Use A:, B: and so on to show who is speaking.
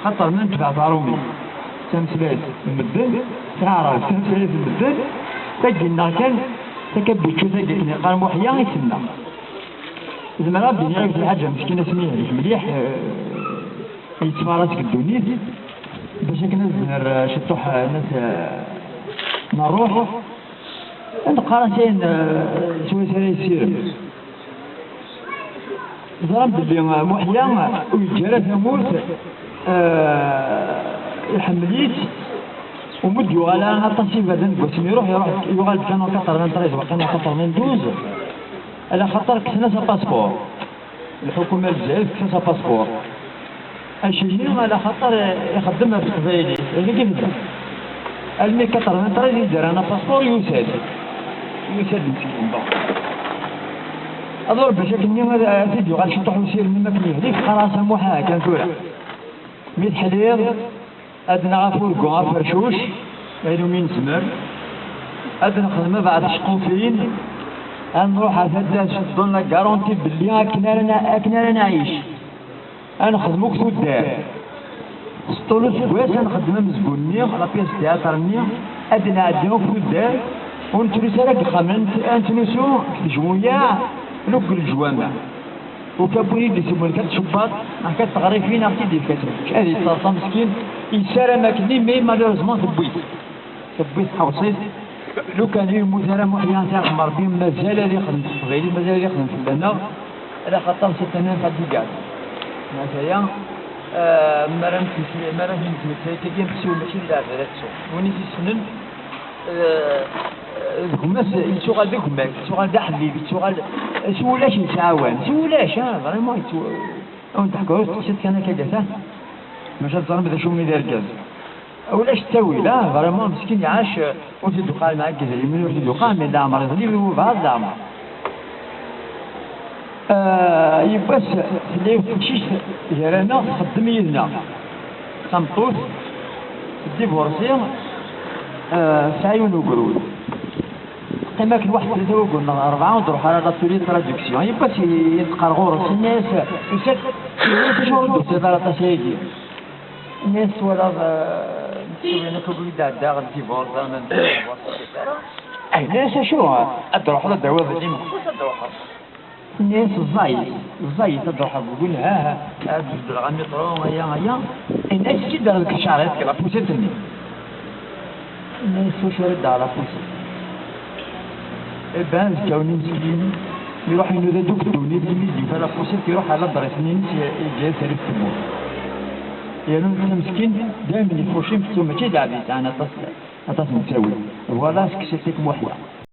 A: خاطر من تبع ضرومي تمثلات المدن تعرف تمثلات المدن تجينا كان تكبي شو تجينا قال محيا يسمى زعما ربي يعرف الحاجه مسكينه سميها ليك مليح يتفارسك الدنيا باش كنا شطوح الناس نروح نقرا شي سويسرا يسير ضرب بلي محيا ويجرى ثموت يحمليت ومد يغالى غطاسي بدن بوسم يروح يغال كانوا 93 وكانوا 92 على خاطر كسنا سا باسبور الحكومه الجزائر كسنا سا باسبور الشجير على خاطر يخدمها في القبايلي اللي كيف بدا المي 93 يدير انا باسبور يساد مسكين اضرب باش كني سيدي غنشطح وسير مما كني هذيك خلاص موحا كان فورا ميت حلير ادنا غافوركو غافرشوش غيرو مين سمر ادنا خدمه بعد شقوفين نروح هكذا شدوا لنا كارونتي بلي اكنا نعيش نخدمو كتو الدار سطولو سكواس نخدمو مزبوني على بياس تياترني ادنا عديو في الدار ونتلوسا لك خامنت انتلوسو جمويا لوك الجوامع وكابوني دي سمون كات شباط كات تغريفين اختي دي كاتب هذه الصاصه مسكين يسارى ماكني مي مالوريزمون تبويت حوصيت لو كان يموت انا محيان تاع عمر بين مازال يخدم في القبيله مازال يخدم في البنا على خاطر ست انا فهاد كاع مثلا مرام تيجي نمشيو ماشي للعباد وني في السنن الكماس يشغل بكماس يشغل دا حبيبي يشغل سولاش يتعاون سولاش فريمون ونضحكوا شفت كان كذا ماشي تظن بدا شو من الرجال ولاش تسوي لا فريمون مسكين يعاش وتي تقال معاك كذا يمين وتي تقال من دا مريض لي بعض دا يبس اللي كلشي جرانا خدم يدنا كنطوس ديفورسي سعيون وقرود كما كل واحد ثلاثة وقلنا أربعة ونروح على لاتولي ترادكسيون يبس يتقرغور الناس يسد شغل دوسي على تشايدي الناس ولا نسوي أنا كبري دا غادي ديفورس أي ناس شو أدروح على الدواء ذي مخصوص أدروح الناس الزايد تروح تقول ها تبدل على المترو هيا الناس كي دار لك الشعرات كلا بوسيتني الناس واش رد على بوسيت بان كوني مسكين يروح ينوض دوك الدوني بيميدي فلا بوسيت يروح على الدار سنين جاي سالف تموت يعني انا مسكين دائما يفوشين في السومه كي دابي تاعنا تصل نتساوي فوالا سكسيتيك موحده